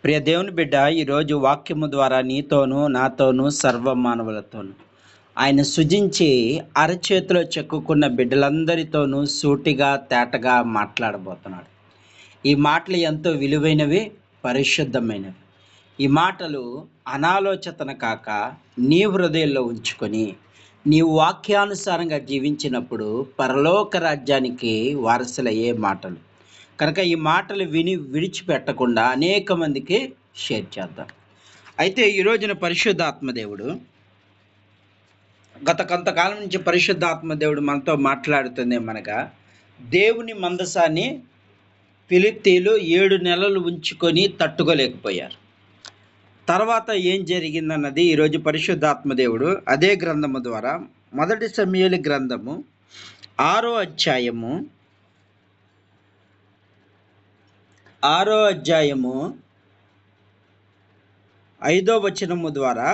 ప్రియ దేవుని బిడ్డ, ఈరోజు వాక్యము ద్వారా నీతోనూ నాతోనూ సర్వ మానవులతోనూ ఆయన సృజించి అరచేతిలో చెక్కుకున్న బిడ్డలందరితోనూ సూటిగా తేటగా మాట్లాడబోతున్నాడు. ఈ మాటలు ఎంతో విలువైనవి, పరిశుద్ధమైనవి. ఈ మాటలు అనాలోచన కాక నీ హృదయంలో ఉంచుకొని నీవు వాక్యానుసారంగా జీవించినప్పుడు పరలోక రాజ్యానికి వారసులయ్యే మాటలు కనుక ఈ మాటలు విని విడిచిపెట్టకుండా అనేక మందికి షేర్ చేద్దాం. అయితే ఈ రోజున పరిశుద్ధాత్మదేవుడు గత కొంతకాలం నుంచి పరిశుద్ధాత్మదేవుడు మనతో మాట్లాడుతుందేమనగా, దేవుని మందసాన్ని ఫిలిష్తీయులు 7 నెలలు ఉంచుకొని తట్టుకోలేకపోయారు. తర్వాత ఏం జరిగిందన్నది ఈరోజు పరిశుద్ధాత్మదేవుడు అదే గ్రంథము ద్వారా 1 సమూయేలు గ్రంథము 6వ అధ్యాయము 5వ వచనము ద్వారా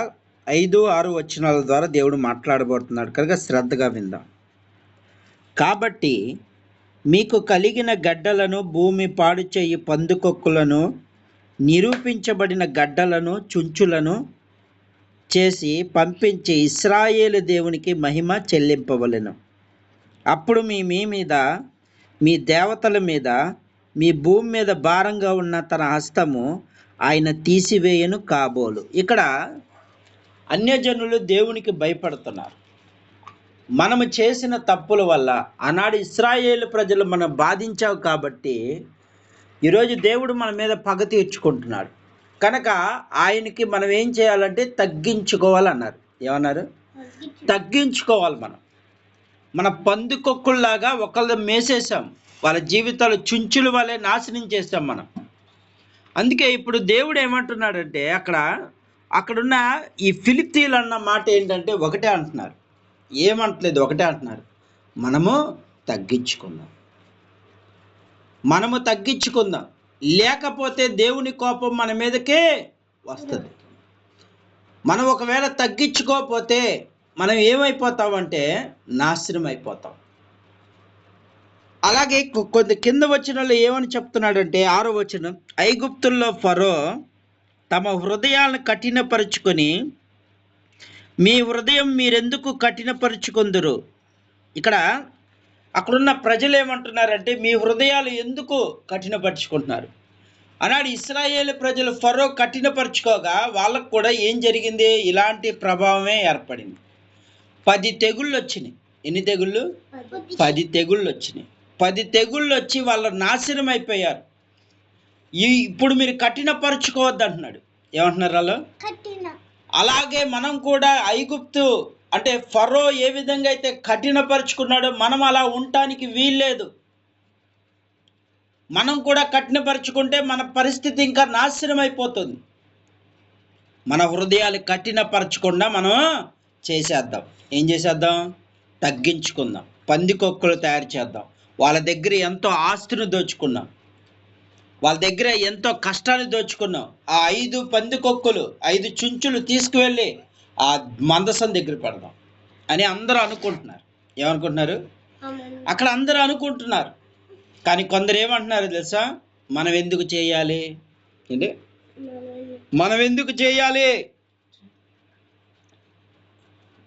5-6 వచనాల ద్వారా దేవుడు మాట్లాడబోతున్నాడు కనుక శ్రద్ధగా విందాం. కాబట్టి మీకు కలిగిన గడ్డలను, భూమి పాడు చేయి పందుకొక్కులను, నిరూపించబడిన గడ్డలను, చుంచులను చేసి పంపించి ఇశ్రాయేలు దేవునికి మహిమ చెల్లింపవలెను. అప్పుడు మీ మీద, మీ దేవతల మీద, మీ భూమి మీద భారంగా ఉన్న తన హస్తము ఆయన తీసివేయను కాబోలు. ఇక్కడ అన్యజనులు దేవునికి భయపడుతున్నారు. మనము చేసిన తప్పుల వల్ల ఆనాడు ఇశ్రాయేలు ప్రజలు మనం బాధించావు కాబట్టి ఈరోజు దేవుడు మన మీద పగ తీర్చుకుంటున్నాడు. కనుక ఆయనకి మనం ఏం చేయాలంటే తగ్గించుకోవాలన్నారు. ఏమన్నారు? తగ్గించుకోవాలి. మన పందుకొక్కుల్లాగా ఒకళ్ళు మేసేసాం, వాళ్ళ జీవితాలు చుంచుల వల్లే నాశనం చేస్తాం మనం. అందుకే ఇప్పుడు దేవుడు ఏమంటున్నాడంటే అక్కడున్న ఈ ఫిలిష్తీయులు అన్న మాట ఏంటంటే ఒకటే అంటున్నారు. ఏమంటలేదు, ఒకటే అంటున్నారు, మనము తగ్గించుకుందాం, లేకపోతే దేవుని కోపం మన మీదకే వస్తుంది. మనం ఒకవేళ తగ్గించుకోకపోతే మనం ఏమైపోతామంటే నాశనం అయిపోతాం. అలాగే కొంత కింద వచనంలో ఏమని చెప్తున్నాడంటే 6వ వచనం, ఐగుప్తుల్లో ఫరో తమ హృదయాలను కఠినపరుచుకొని, మీ హృదయం మీరెందుకు కఠినపరుచుకుందురు. అక్కడున్న ప్రజలు ఏమంటున్నారంటే మీ హృదయాలు ఎందుకు కఠినపరుచుకుంటున్నారు అన్నాడు. ఇశ్రాయేలు ప్రజలు ఫరో కఠినపరుచుకోగా వాళ్ళకు కూడా ఏం జరిగింది? ఇలాంటి ప్రభావమే ఏర్పడింది. 10 తెగుళ్ళు వచ్చినాయి. ఎన్ని తెగుళ్ళు? 10 తెగుళ్ళు వచ్చినాయి. 10 తెగుళ్ళు వచ్చి వాళ్ళు నాశనం అయిపోయారు. ఇప్పుడు మీరు కఠినపరుచుకోవద్దు అంటున్నాడు. ఏమంటున్నారు వాళ్ళు? అలాగే మనం కూడా ఐగుప్తు అంటే ఫరో ఏ విధంగా అయితే కఠినపరుచుకున్నాడో మనం అలా ఉండటానికి వీల్లేదు. మనం కూడా కఠినపరుచుకుంటే మన పరిస్థితి ఇంకా నాశనం అయిపోతుంది. మన హృదయాలు కఠినపరచకుండా మనం చేసేద్దాం. ఏం చేసేద్దాం? తగ్గించుకుందాం. పందికొక్కులు తయారు చేద్దాం. వాళ్ళ దగ్గర ఎంతో ఆస్తిని దోచుకున్నాం, వాళ్ళ దగ్గర ఎంతో కష్టాన్ని దోచుకున్నాం. ఆ 5 పందికొక్కులు 5 చుంచులు తీసుకువెళ్ళి ఆ మందసం దగ్గర పెడదాం అని అందరూ అనుకుంటున్నారు. ఏమనుకుంటున్నారు? అక్కడ అందరూ అనుకుంటున్నారు. కానీ కొందరు ఏమంటున్నారు తెలుసా? మనం ఎందుకు చేయాలి?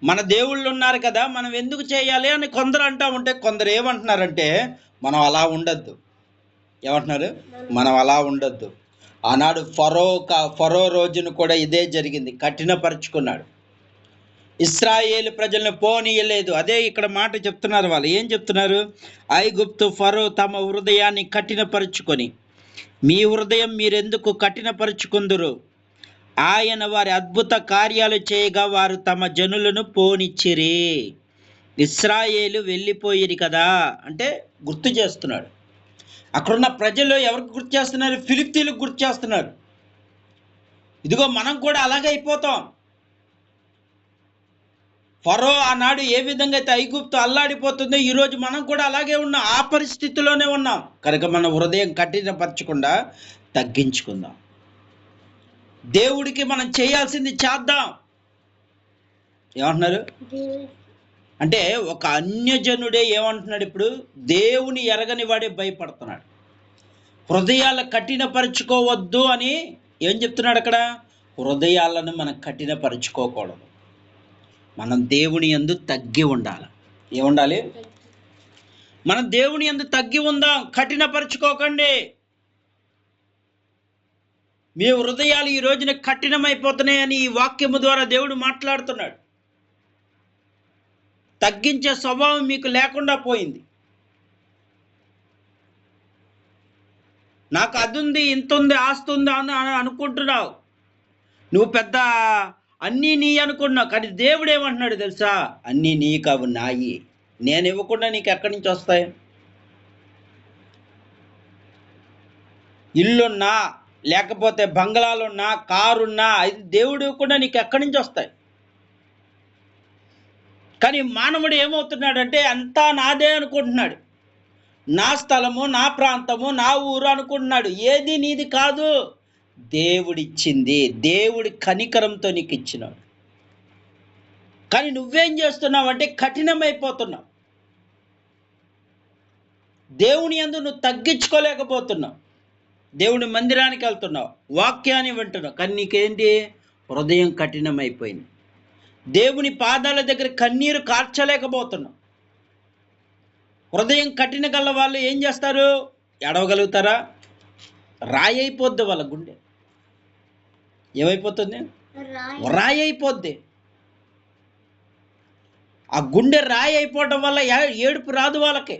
మన దేవుళ్ళు ఉన్నారు కదా, మనం ఎందుకు చేయాలి అని కొందరు అంటా ఉంటే, కొందరు ఏమంటున్నారంటే మనం అలా ఉండొద్దు. ఏమంటున్నారు? మనం అలా ఉండొద్దు. ఆనాడు ఫరో రోజును కూడా ఇదే జరిగింది. కఠినపరుచుకున్నాడు, ఇశ్రాయేలు ప్రజలను పోనీయలేదు. అదే ఇక్కడ మాట చెప్తున్నారు. వాళ్ళు ఏం చెప్తున్నారు? ఐగుప్తు ఫరో తమ హృదయాన్ని కఠినపరుచుకొని, మీ హృదయం మీరెందుకు కఠినపరుచుకుందురు. ఆయన వారి అద్భుత కార్యాలు చేయగా వారు తమ జనులను పోనిచ్చిరి. ఇశ్రాయేలు వెళ్ళిపోయిరి కదా అంటే గుర్తు చేస్తున్నాడు. అక్కడున్న ప్రజలు ఎవరికి గుర్తు చేస్తున్నారు? ఫిలిష్తీయులకు గుర్తు చేస్తున్నారు. ఇదిగో మనం కూడా అలాగే అయిపోతాం. ఫరో ఆనాడు ఏ విధంగా అయితే ఐగుప్తు అల్లాడిపోతుందో ఈరోజు మనం కూడా అలాగే ఉన్నాం. ఆ పరిస్థితిలోనే ఉన్నాం. కనుక మన హృదయం కఠినపరచకుండా తగ్గించుకుందాం. దేవుడికి మనం చేయాల్సింది చేద్దాం. ఏమంటున్నారు అంటే ఒక అన్యజనుడే ఏమంటున్నాడు? ఇప్పుడు దేవుని ఎరగని వాడే భయపడుతున్నాడు. హృదయాల కఠినపరుచుకోవద్దు అని ఏం చెప్తున్నాడు అక్కడ? హృదయాలను మనం కఠినపరుచుకోకూడదు. మనం దేవుని యందు తగ్గి ఉండాలి. ఏముండాలి? మనం దేవుని యందు తగ్గి ఉందాం, కఠినపరుచుకోకండి. మీ హృదయాలు ఈ రోజున కఠినమైపోతున్నాయని ఈ వాక్యము ద్వారా దేవుడు మాట్లాడుతున్నాడు. తగ్గించే స్వభావం మీకు లేకుండా పోయింది. నాకు అది ఉంది, ఇంత ఉంది, ఆస్తి ఉంది అని అనుకుంటున్నావు. నువ్వు పెద్ద అన్నీ నీ అనుకుంటున్నావు. కానీ దేవుడు ఏమంటున్నాడు తెలుసా? అన్నీ నీ కావు, నాయి. నేను ఇవ్వకుండా నీకు ఎక్కడి నుంచి వస్తాయి? ఇల్లున్నా, లేకపోతే బంగ్లాలున్నా, కారున్నా, అది దేవుడు ఇవ్వకుండా నీకు ఎక్కడి నుంచి వస్తాయి? కానీ మానవుడు ఏమవుతున్నాడంటే అంతా నాదే అనుకుంటున్నాడు. నా స్థలము, నా ప్రాంతము, నా ఊరు అనుకుంటున్నాడు. ఏది నీది కాదు, దేవుడిచ్చింది. దేవుడి కనికరంతో నీకు ఇచ్చినాడు. కానీ నువ్వేం చేస్తున్నావు అంటే కఠినమైపోతున్నావు. దేవుని యందు నువ్వు తగ్గించుకోలేకపోతున్నావు. దేవుడి మందిరానికి వెళ్తున్నావు, వాక్యాన్ని వింటున్నావు, కానీ నీకేంటి? హృదయం కఠినమైపోయింది. దేవుని పాదాల దగ్గర కన్నీరు కార్చలేకపోతున్నావు. హృదయం కఠిన గల వాళ్ళు ఏం చేస్తారు? ఏడవగలుగుతారా? రాయి అయిపోద్ది వాళ్ళ గుండె. ఏమైపోతుంది? రాయి అయిపోద్ది. ఆ గుండె రాయి అయిపోవడం వల్ల ఏడుపు రాదు వాళ్ళకి.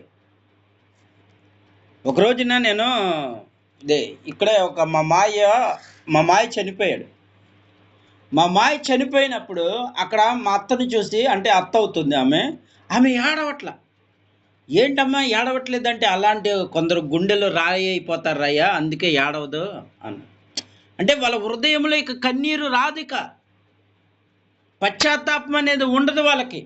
ఒక రోజున నేను ఇక్కడే మా మాయ చనిపోయాడు. మా మాయ చనిపోయినప్పుడు అక్కడ మా అత్తను చూసి, అంటే అత్త అవుతుంది ఆమె ఏడవట్ల. ఏంటమ్మా ఏడవట్లేదంటే, అలాంటి కొందరు గుండెలు రాయి అయిపోతారు రాయ్యా, అందుకే ఏడవదు అన్న. అంటే వాళ్ళ హృదయంలో ఇక కన్నీరు రాదు, ఇక పశ్చాత్తాపం అనేది ఉండదు వాళ్ళకి.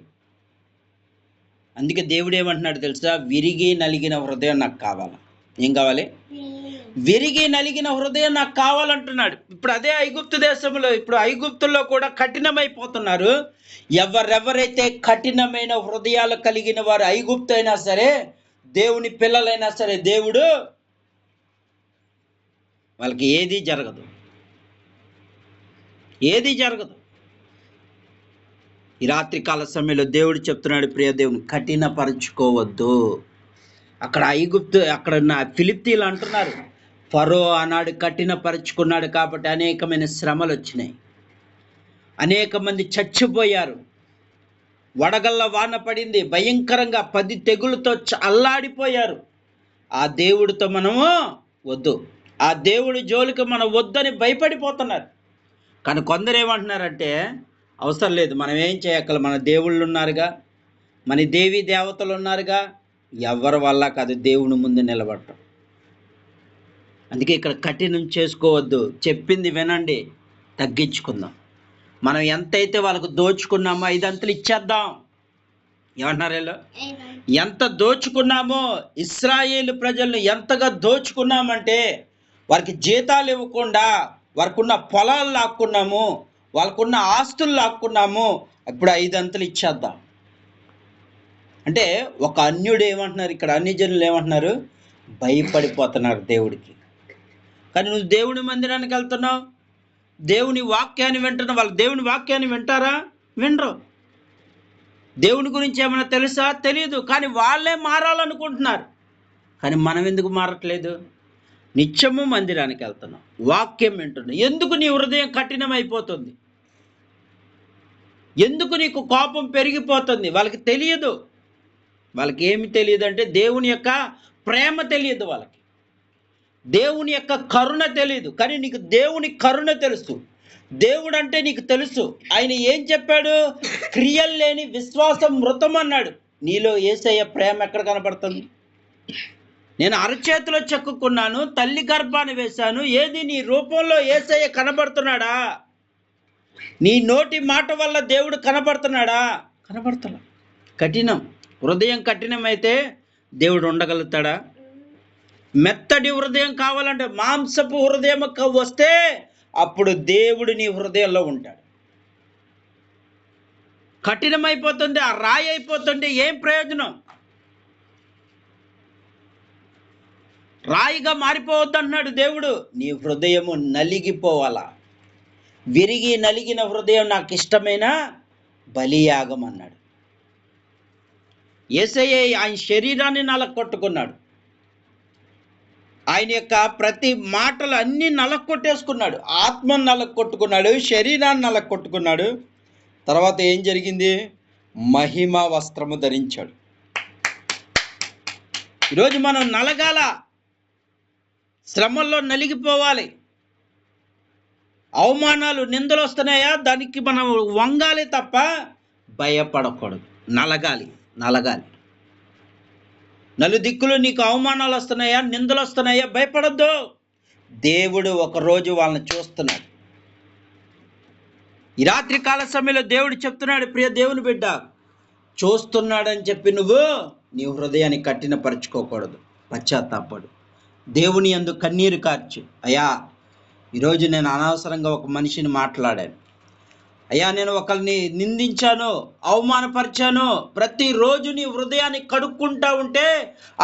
అందుకే దేవుడు ఏమంటున్నాడు తెలుసా? విరిగి నలిగిన హృదయం నాకు కావాలి. ఏం కావాలి? విరిగి నలిగిన హృదయం నాకు కావాలంటున్నాడు. ఇప్పుడు అదే ఐగుప్తు దేశంలో, ఇప్పుడు ఐగుప్తుల్లో కూడా కఠినమైపోతున్నారు. ఎవరెవరైతే కఠినమైన హృదయాలు కలిగిన వారు, ఐగుప్తు అయినా సరే, దేవుని పిల్లలైనా సరే, దేవుడు వాళ్ళకి ఏది జరగదు. ఈ రాత్రి కాల సమయంలో దేవుడు చెప్తున్నాడు, ప్రియ దేవుని కఠినపరుచుకోవద్దు. అక్కడ అక్కడ ఉన్న ఫిలిప్తీలు అంటున్నారు, ఫరో ఆనాడు కఠినపరుచుకున్నాడు కాబట్టి అనేకమైన శ్రమలు వచ్చినాయి, అనేక మంది చచ్చిపోయారు, వడగళ్ళ వాన పడింది, భయంకరంగా 10 తెగులతో అల్లాడిపోయారు. ఆ దేవుడితో మనము వద్దు, ఆ దేవుడి జోలికి మనం వద్దని భయపడిపోతున్నారు. కానీ కొందరు ఏమంటున్నారంటే, అవసరం లేదు, మనం ఏం చేయక్కల, మన దేవుళ్ళు ఉన్నారుగా, మన దేవీ దేవతలు ఉన్నారుగా, ఎవరి వల్ల కాదు దేవుని ముందు నిలబడటం. అందుకే ఇక్కడ కఠినం చేసుకోవద్దు, చెప్పింది వినండి, తగ్గించుకుందాం. మనం ఎంతైతే వాళ్ళకు దోచుకున్నామో 5 అంతలు ఇచ్చేద్దాం. ఏమంటున్నారు వీళ్ళు? ఎంత దోచుకున్నామో, ఇశ్రాయేలు ప్రజలను ఎంతగా దోచుకున్నామంటే, వారికి జీతాలు ఇవ్వకుండా వారికి ఉన్న పొలాలు లాక్కున్నాము, వాళ్ళకున్న ఆస్తులు లాక్కున్నాము. ఇప్పుడు 5 అంతలు ఇచ్చేద్దాం అంటే, ఒక అన్యుడు ఏమంటున్నారు ఇక్కడ, అన్ని జనులు ఏమంటున్నారు? భయపడిపోతున్నారు దేవుడికి. కానీ నువ్వు దేవుని మందిరానికి వెళ్తున్నావు, దేవుని వాక్యాన్ని వింటున్నావు. వాళ్ళు దేవుని వాక్యాన్ని వింటారా? వినరు. దేవుని గురించి ఏమైనా తెలుసా? తెలియదు. కానీ వాళ్ళే మారాలనుకుంటున్నారు. కానీ మనం ఎందుకు మారట్లేదు? నిత్యము మందిరానికి వెళ్తున్నాం, వాక్యం వింటున్నాం. ఎందుకు నీ హృదయం కఠినమైపోతుంది? ఎందుకు నీకు కోపం పెరిగిపోతుంది? వాళ్ళకి తెలియదు. వాళ్ళకి ఏమి తెలియదు అంటే, దేవుని యొక్క ప్రేమ తెలియదు వాళ్ళకి, దేవుని యొక్క కరుణ తెలియదు. కానీ నీకు దేవుని కరుణ తెలుసు, దేవుడు అంటే నీకు తెలుసు. ఆయన ఏం చెప్పాడు? క్రియలు లేని విశ్వాసం మృతం అన్నాడు. నీలో యేసయ్య ప్రేమ ఎక్కడ కనపడుతుంది? నేను అరచేతిలో చెక్కుకున్నాను, తల్లి గర్భాన్ని వేశాను, ఏది నీ రూపంలో యేసయ్య కనబడుతున్నాడా? నీ నోటి మాట వల్ల దేవుడు కనబడుతున్నాడా? కనబడుతున్నా. కఠినం, హృదయం కఠినమైతే దేవుడు ఉండగలుగుతాడా? మెత్తడి హృదయం కావాలంటే, మాంసపు హృదయం వస్తే అప్పుడు దేవుడు నీ హృదయంలో ఉంటాడు. కఠినమైపోతుంది, ఆ రాయి అయిపోతుంటే ఏం ప్రయోజనం? రాయిగా మారిపోవద్దు అన్నాడు దేవుడు. నీ హృదయము నలిగిపోవాలా. విరిగి నలిగిన హృదయం నాకు ఇష్టమైన బలియాగం అన్నాడు. యేసయ్య ఆయన శరీరాన్ని నలగొట్టుకున్నాడు. ఆయన యొక్క ప్రతి మాటలు అన్నీ నలగొట్టేసుకున్నాడు. ఆత్మను నలగొట్టుకున్నాడు, శరీరాన్ని నలగొట్టుకున్నాడు. తర్వాత ఏం జరిగింది? మహిమ వస్త్రము ధరించాడు. ఈరోజు మనం నలగాల, శ్రమల్లో నలిగిపోవాలి. అవమానాలు, నిందలు వస్తున్నాయా, దానికి మనం వంగాలి తప్ప భయపడకూడదు. నలగాలి. నలుదిక్కులు నీకు అవమానాలు వస్తున్నాయా, నిందలు వస్తున్నాయా, భయపడద్దు. దేవుడు ఒకరోజు వాళ్ళని చూస్తున్నాడు. ఈ రాత్రి కాల సమయంలో దేవుడు చెప్తున్నాడు, ప్రియ దేవుని బిడ్డ, చూస్తున్నాడని చెప్పి నువ్వు నీ హృదయాన్ని కఠినపరచుకోకూడదు. పశ్చాత్తాపడు, దేవుని యందు కన్నీరు కార్చు. అయ్యా, ఈరోజు నేను అనవసరంగా ఒక మనిషిని మాట్లాడాను. అయ్యా, నేను ఒకరిని నిందించాను, అవమానపరిచాను. ప్రతిరోజు నీ హృదయాన్ని కడుక్కుంటా ఉంటే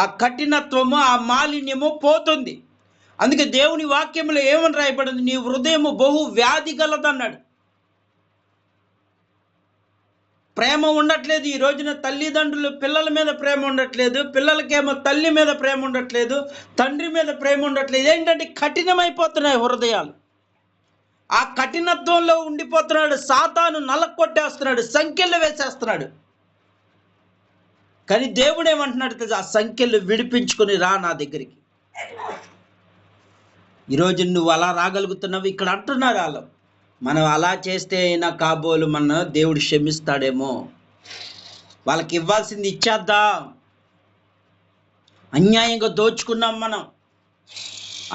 ఆ కఠినత్వము, ఆ మాలిన్యము పోతుంది. అందుకే దేవుని వాక్యంలో ఏమని రాయబడింది? నీ హృదయము బహు వ్యాధి గలదన్నాడు. ప్రేమ ఉండట్లేదు ఈ రోజున. తల్లిదండ్రులు పిల్లల మీద ప్రేమ ఉండట్లేదు, పిల్లలకేమో తల్లి మీద ప్రేమ ఉండట్లేదు, తండ్రి మీద ప్రేమ ఉండట్లేదు. ఏంటంటే కఠినమైపోతున్నాయి హృదయాలు. ఆ కఠినత్వంలో ఉండిపోతున్నాడు. సాతాను నలకొట్టేస్తున్నాడు, సంఖ్యలు వేసేస్తున్నాడు. కానీ దేవుడు ఏమంటున్నాడు తెలుసా? ఆ సంఖ్యలు విడిపించుకొని రా నా దగ్గరికి. ఈరోజు నువ్వు అలా రాగలుగుతున్నావు. ఇక్కడ అంటున్నారు వాళ్ళు, మనం అలా చేస్తే అయినా కాబోలు మన దేవుడు క్షమిస్తాడేమో, వాళ్ళకి ఇవ్వాల్సింది ఇచ్చేద్దాం. అన్యాయంగా దోచుకున్నాం, మనం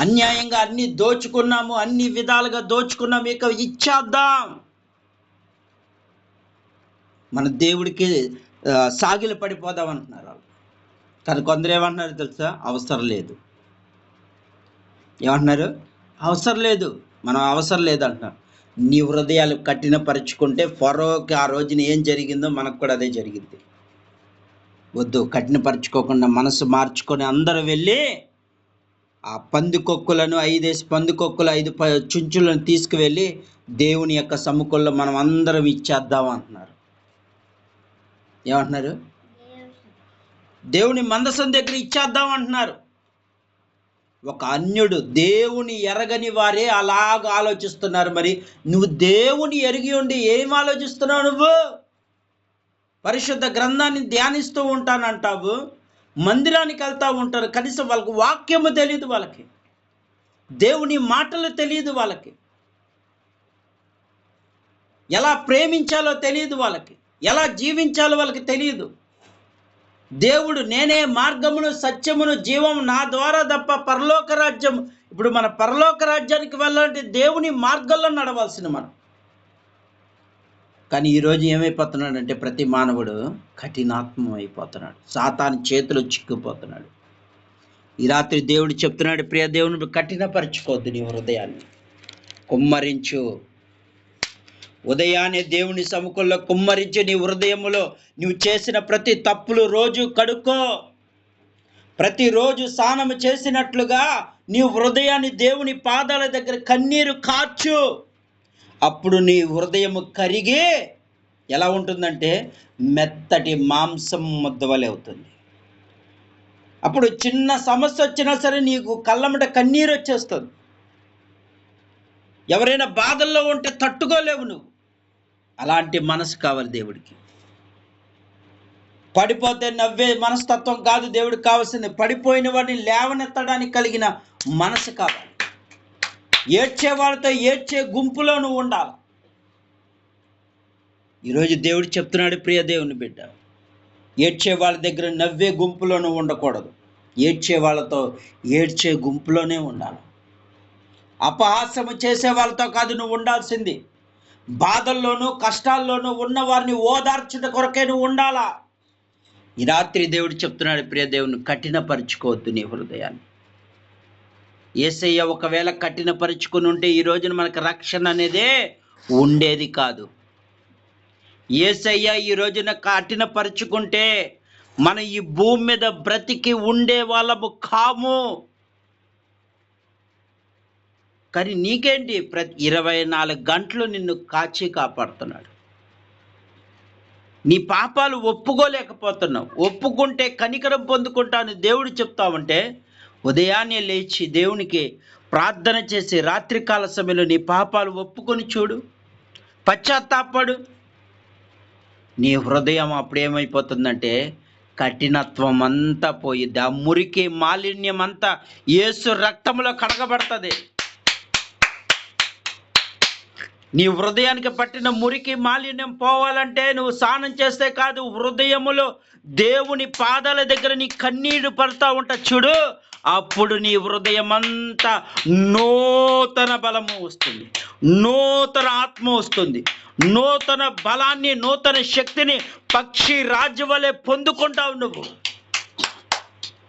అన్యాయంగా అన్ని దోచుకున్నాము, అన్ని విధాలుగా దోచుకున్నాము, ఇక ఇచ్చేద్దాం. మన దేవుడికి సాగిలు పడిపోదాం అంటున్నారు వాళ్ళు. కానీ కొందరు ఏమంటున్నారు తెలుసా? అవసరం లేదు. ఏమంటున్నారు? అవసరం లేదు, మనం అవసరం లేదు అంటున్నారు. నీ హృదయాలు కఠినపరుచుకుంటే ఫరోకి ఆ రోజున ఏం జరిగిందో మనకు కూడా అదే జరిగింది. వద్దు, కఠినపరుచుకోకుండా మనసు మార్చుకొని అందరూ వెళ్ళి ఆ పందికొక్కులను 5 పందికొక్కులు 5 చుంచులను తీసుకువెళ్ళి దేవుని యొక్క సముఖంలో మనం అందరం ఇచ్చేద్దాం అంటున్నారు. ఏమంటున్నారు? దేవుని మందసం దగ్గర ఇచ్చేద్దాం అంటున్నారు. ఒక అన్యుడు, దేవుని ఎరగని వారే అలాగ ఆలోచిస్తున్నారు. మరి నువ్వు దేవుని ఎరిగి ఉండి ఏం ఆలోచిస్తున్నావు? నువ్వు పరిశుద్ధ గ్రంథాన్ని ధ్యానిస్తూ ఉంటానంటావు, మందిరానికి వెళ్తూ ఉంటారు, కనీసం వాళ్ళకి వాక్యము తెలియదు, వాళ్ళకి దేవుని మాటలు తెలియదు, వాళ్ళకి ఎలా ప్రేమించాలో తెలియదు, వాళ్ళకి ఎలా జీవించాలో వాళ్ళకి తెలియదు. దేవుడు నేనే మార్గమును, సత్యమును, జీవము, నా ద్వారా తప్ప పరలోక రాజ్యం. ఇప్పుడు మన పరలోక రాజ్యానికి వెళ్ళాలంటే దేవుని మార్గంలో నడవాల్సిన మనం. కానీ ఈరోజు ఏమైపోతున్నాడంటే ప్రతి మానవుడు కఠినాత్మ అయిపోతున్నాడు, సాతాను చేతిలో చిక్కుపోతున్నాడు. ఈ రాత్రి దేవుడు చెప్తున్నాడు, ప్రియ దేవుని కఠినపరచుకోవద్దు, నీ హృదయాన్ని కుమ్మరించు. ఉదయాన్నే దేవుని సముఖంలో కుమ్మరించి నీ హృదయములో నువ్వు చేసిన ప్రతి తప్పులు రోజు కడుక్కో. ప్రతిరోజు స్నానము చేసినట్లుగా నీ హృదయాన్ని దేవుని పాదాల దగ్గర కన్నీరు కార్చు. అప్పుడు నీ హృదయము కరిగి ఎలా ఉంటుందంటే మెత్తటి మాంసం ముద్ద వలె అవుతుంది. అప్పుడు చిన్న సమస్య వచ్చినా సరే నీకు కళ్ళమ్మట కన్నీరు వచ్చేస్తుంది. ఎవరైనా బాధల్లో ఉంటే తట్టుకోలేవు నువ్వు. అలాంటి మనసు కావాలి దేవుడికి. పడిపోతే నవ్వే మనస్తత్వం కాదు దేవుడికి కావాల్సింది. పడిపోయిన వాడిని లేవనెత్తడానికి కలిగిన మనసు కావాలి. ఏడ్చే వాళ్ళతో ఏడ్చే గుంపులో నువ్వు ఉండాలి. ఈరోజు దేవుడు చెప్తున్నాడు, ప్రియ దేవుని బిడ్డ, ఏడ్చే వాళ్ళ దగ్గర నవ్వే గుంపులో నువ్వు ఉండకూడదు. ఏడ్చే వాళ్ళతో ఏడ్చే గుంపులోనే ఉండాలి. అపహాస్యము చేసే వాళ్ళతో కాదు నువ్వు ఉండాల్సింది. బాధల్లోనూ కష్టాల్లోనూ ఉన్న వారిని ఓదార్చుట కొరకే నువ్వు ఉండాలా. ఈ రాత్రి దేవుడు చెప్తున్నాడు, ప్రియ దేవుని కఠినపరుచుకోవద్దు నీ హృదయాన్ని. యేసయ్య ఒకవేళ కఠినపరుచుకుని ఉంటే ఈ రోజున మనకు రక్షణ అనేదే ఉండేది కాదు. యేసయ్య ఈ రోజున కఠినపరుచుకుంటే మనం ఈ భూమి మీద బ్రతికి ఉండే వాళ్ళము కాము. కానీ నీకేంటి, ప్రతి 24 గంటలు నిన్ను కాచి కాపాడుతున్నాడు. నీ పాపాలు ఒప్పుకోలేకపోతున్నావు. ఒప్పుకుంటే కనికరం పొందుకుంటాను దేవుడు చెప్తావంటే, ఉదయాన్నే లేచి దేవునికి ప్రార్థన చేసి రాత్రికాల సమయంలో నీ పాపాలు ఒప్పుకొని చూడు, పశ్చాత్తాపడు. నీ హృదయం అప్పుడు ఏమైపోతుందంటే కఠినత్వం అంతా పోయిద్ది. ఆ మురికి మాలిన్యం అంతా యేసు రక్తంలో కడగబడుతుంది. నీ హృదయానికి పట్టిన మురికి మాలిన్యం పోవాలంటే నువ్వు స్నానం చేస్తే కాదు, హృదయములో దేవుని పాదాల దగ్గర నీ కన్నీరు పడతా ఉంటా చూడు, అప్పుడు నీ హృదయం అంతా నూతన బలము వస్తుంది, నూతన ఆత్మ వస్తుంది, నూతన బలాన్ని, నూతన శక్తిని పక్షి రాజు వలె పొందుకుంటావు నువ్వు.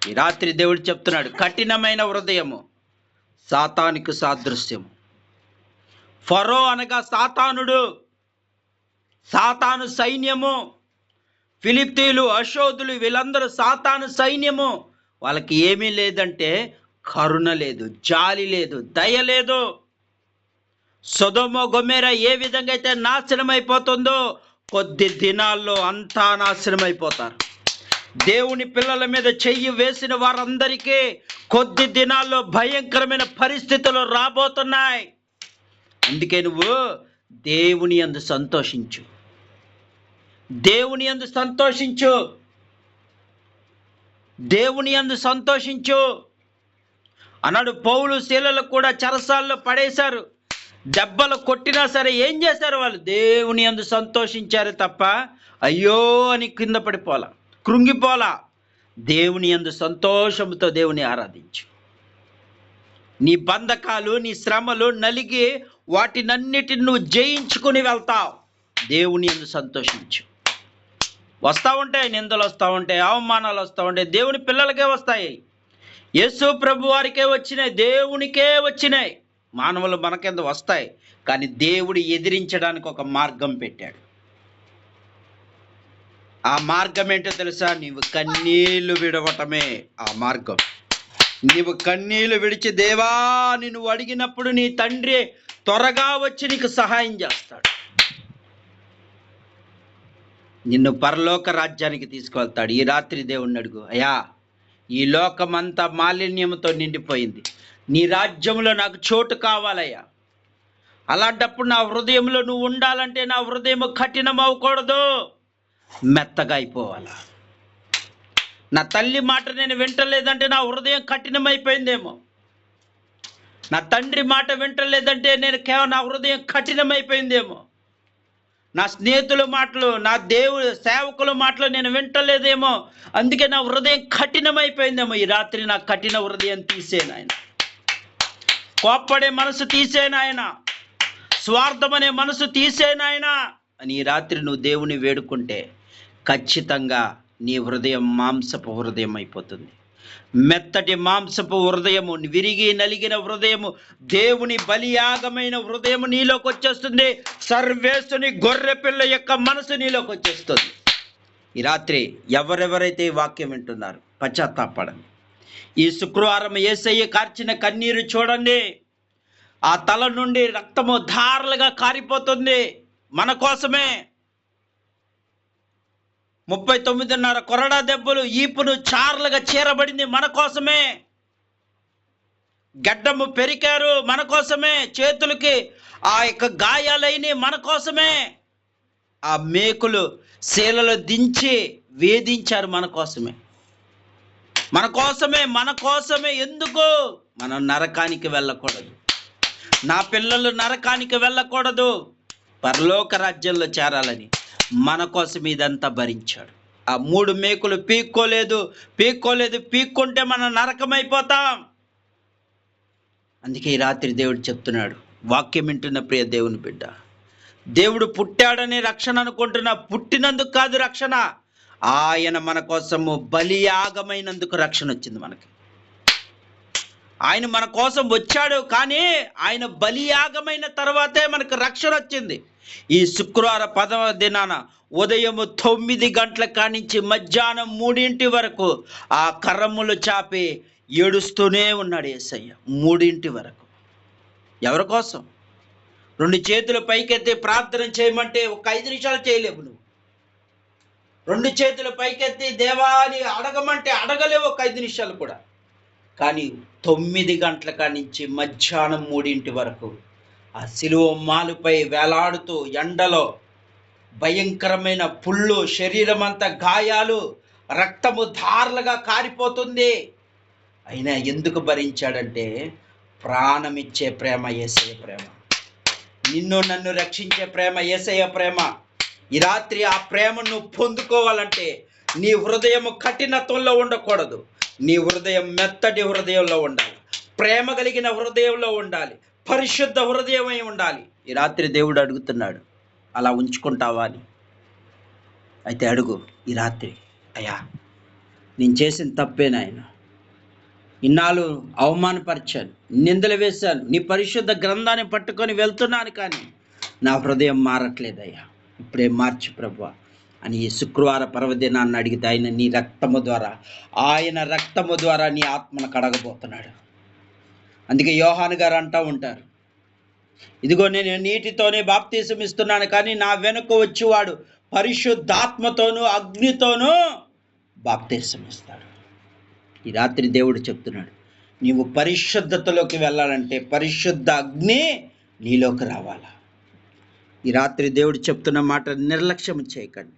ఈ రాత్రి దేవుడు చెప్తున్నాడు, కఠినమైన హృదయము సాతానికి సాదృశ్యము. ఫరో అనగా సాతానుడు, సాతాను సైన్యము. ఫిలిప్తీయులు, అషోదులు, వీళ్ళందరూ సాతాను సైన్యము. వాళ్ళకి ఏమీ లేదంటే కరుణ లేదు, జాలి లేదు, దయ లేదు. సొదొమ గొమొర్రా ఏ విధంగా అయితే నాశనం అయిపోతుందో, కొద్ది దినాల్లో అంతా నాశనం అయిపోతారు. దేవుని పిల్లల మీద చెయ్యి వేసిన వారందరికీ కొద్ది దినాల్లో భయంకరమైన పరిస్థితులు రాబోతున్నాయి. అందుకే నువ్వు దేవుని యందు సంతోషించు, దేవుని యందు సంతోషించు, దేవుని యందు సంతోషించు అన్నాడు. పౌలు శీలలు కూడా చెరసాల్లో పడేశారు, దెబ్బలు కొట్టినా సరే ఏం చేశారు వాళ్ళు? దేవుని యందు సంతోషించారు తప్ప అయ్యో అని కింద పడిపోలా, కృంగిపోలా. దేవుని యందు సంతోషంతో దేవుని ఆరాధించు. నీ బంధకాలు, నీ శ్రమలు నలిగి వాటినన్నిటిని నువ్వు జయించుకుని వెళ్తావు. దేవుని యందు సంతోషించు. వస్తూ ఉంటాయి నిందలు, వస్తూ ఉంటాయి అవమానాలు, వస్తూ ఉంటాయి. దేవుని పిల్లలకే వస్తాయి, యేసు ప్రభు వారికే వచ్చినాయి, దేవునికే వచ్చినాయి. మానవులు మనకెందు వస్తాయి, కానీ దేవుడు ఎదిరించడానికి ఒక మార్గం పెట్టాడు. ఆ మార్గం ఏంటో తెలుసా? నీవు కన్నీళ్లు విడవటమే ఆ మార్గం. నీవు కన్నీళ్లు విడిచి దేవా నువ్వు అడిగినప్పుడు నీ తండ్రి త్వరగా వచ్చి నీకు సహాయం చేస్తాడు. నిన్ను పరలోక రాజ్యానికి తీసుకువెళ్తాడు. ఈ రాత్రి దేవుణ్ణి అడుగు, అయ్యా ఈ లోకమంతా మాలిన్యంతో నిండిపోయింది, నీ రాజ్యంలో నాకు చోటు కావాలయ్యా. అలాంటప్పుడు నా హృదయంలో నువ్వు ఉండాలంటే నా హృదయం కఠినం అవ్వకూడదు, మెత్తగా అయిపోవాలా. నా తల్లి మాట నేను వింటలేదంటే నా హృదయం కఠినమైపోయిందేమో, నా తండ్రి మాట వింటలేదంటే నా హృదయం కఠినమైపోయిందేమో, నా స్నేహితుల మాటలు, నా దేవుడు సేవకుల మాటలు నేను వింటలేదేమో, అందుకే నా హృదయం కఠినమైపోయిందేమో. ఈ రాత్రి నా కఠిన హృదయం తీసేనాయన, కోప్పడే మనసు తీసేనాయన, స్వార్థమనే మనసు తీసేనాయన అని ఈ రాత్రి నువ్వు దేవుని వేడుకుంటే ఖచ్చితంగా నీ హృదయం మాంసపు హృదయం అయిపోతుంది. మెత్తటి మాంసపు హృదయము, విరిగి నలిగిన హృదయము, దేవుని బలియాగమైన హృదయము నీలోకి వచ్చేస్తుంది. సర్వేశ్వరుని గొర్రె పిల్ల యొక్క మనసు నీలోకి వచ్చేస్తుంది. ఈ రాత్రి ఎవరెవరైతే ఈ వాక్యం వింటున్నారు పశ్చాత్తాపడండి. ఈ శుక్రవారం యేసయ్య కార్చిన కన్నీరు చూడండి. ఆ తల నుండి రక్తము ధారలుగా కారిపోతుంది మన కోసమే. 39.5 కొరడా దెబ్బలు ఈపును చార్లుగా చీరబడింది మన కోసమే. గడ్డము పెరికారు మన కోసమే, చేతులకి ఆ యొక్క గాయాలైన మన కోసమే. ఆ మేకులు శీలలు దించి వేధించారు మన కోసమే, మన కోసమే, మన కోసమే. ఎందుకు? మనం నరకానికి వెళ్ళకూడదు, నా పిల్లలు నరకానికి వెళ్ళకూడదు, పరలోక రాజ్యంలో చేరాలని మన కోసం ఇదంతా భరించాడు. ఆ 3 మేకులు పీక్కోలేదు, పీక్కుంటే మనం నరకమైపోతాం. అందుకే ఈ రాత్రి దేవుడు చెప్తున్నాడు, వాక్యం వింటున్న ప్రియ దేవుని బిడ్డ, దేవుడు పుట్టాడని రక్షణ అనుకుంటున్నా, పుట్టినందుకు కాదు రక్షణ, ఆయన మన కోసము బలియాగమైనందుకు రక్షణ వచ్చింది మనకి. ఆయన మన కోసం వచ్చాడు, కానీ ఆయన బలియాగమైన తర్వాతే మనకు రక్షణ వచ్చింది. ఈ శుక్రవారం 10వ దినాన ఉదయం 9 గంటల కానించి మధ్యాహ్నం 3 వరకు ఆ కర్రములు చాపి ఏడుస్తూనే ఉన్నాడు యేసయ్య. 3 వరకు ఎవరి కోసం? 2 చేతులు పైకెత్తి ప్రార్థన చేయమంటే ఒక 5 నిమిషాలు చేయలేవు నువ్వు. 2 చేతులు పైకెత్తి దేవాని అడగమంటే అడగలేవు ఒక 5 నిమిషాలు కూడా. కానీ 9 గంటల కాడి నుంచి మధ్యాహ్నం 3 వరకు ఆ సిలువ మాలుపై వేలాడుతూ ఎండలో భయంకరమైన పుళ్ళు, శరీరం అంతా గాయాలు, రక్తము ధారలుగా కారిపోతుంది. అయినా ఎందుకు భరించాడంటే ప్రాణమిచ్చే ప్రేమ యేసయ్య ప్రేమ, నిన్ను నన్ను రక్షించే ప్రేమ యేసయ్య ప్రేమ. ఈ రాత్రి ఆ ప్రేమను పొందుకోవాలంటే నీ హృదయం కఠినత్వంలో ఉండకూడదు. నీ హృదయం మెత్తటి హృదయంలో ఉండాలి, ప్రేమ కలిగిన హృదయంలో ఉండాలి, పరిశుద్ధ హృదయమై ఉండాలి. ఈ రాత్రి దేవుడు అడుగుతున్నాడు, అలా ఉంచుకుంటావా అని. అయితే అడుగు ఈ రాత్రి, అయ్యా నేను చేసిన తప్పే నాయన, ఇన్నాళ్ళు అవమానపరిచాను, నిందలు వేశాను, నీ పరిశుద్ధ గ్రంథాన్ని పట్టుకొని వెళ్తున్నాను, కానీ నా హృదయం మారట్లేదయ్యా, ఇప్పుడే మార్చు ప్రభువా అని ఈ శుక్రవార పర్వదినాన్ని అడిగితే ఆయన నీ రక్తము ద్వారా, ఆయన రక్తము ద్వారా నీ ఆత్మను కడగబోతున్నాడు. అందుకే యోహాను గారు అంటూ ఉంటారు, ఇదిగో నేను నీటితోనే బాప్తీసం ఇస్తున్నాను, కానీ నా వెనుక వచ్చేవాడు పరిశుద్ధాత్మతోనూ అగ్నితోనూ బాప్తీసం ఇస్తాడు. ఈ రాత్రి దేవుడు చెప్తున్నాడు, నీవు పరిశుద్ధతలోకి వెళ్ళాలంటే పరిశుద్ధ అగ్ని నీలోకి రావాలా. ఈ రాత్రి దేవుడు చెప్తున్న మాట నిర్లక్ష్యం చేయకండి.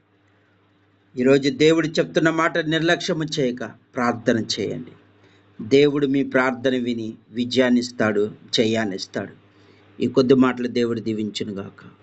ఈరోజు దేవుడు చెప్తున్న మాట నిర్లక్ష్యం చేయక ప్రార్థన చేయండి. దేవుడు మీ ప్రార్థన విని విజయాన్ని ఇస్తాడు, జయాన్ని ఇస్తాడు. ఈ కొద్ది మాటలు దేవుడు దీవించును గాక.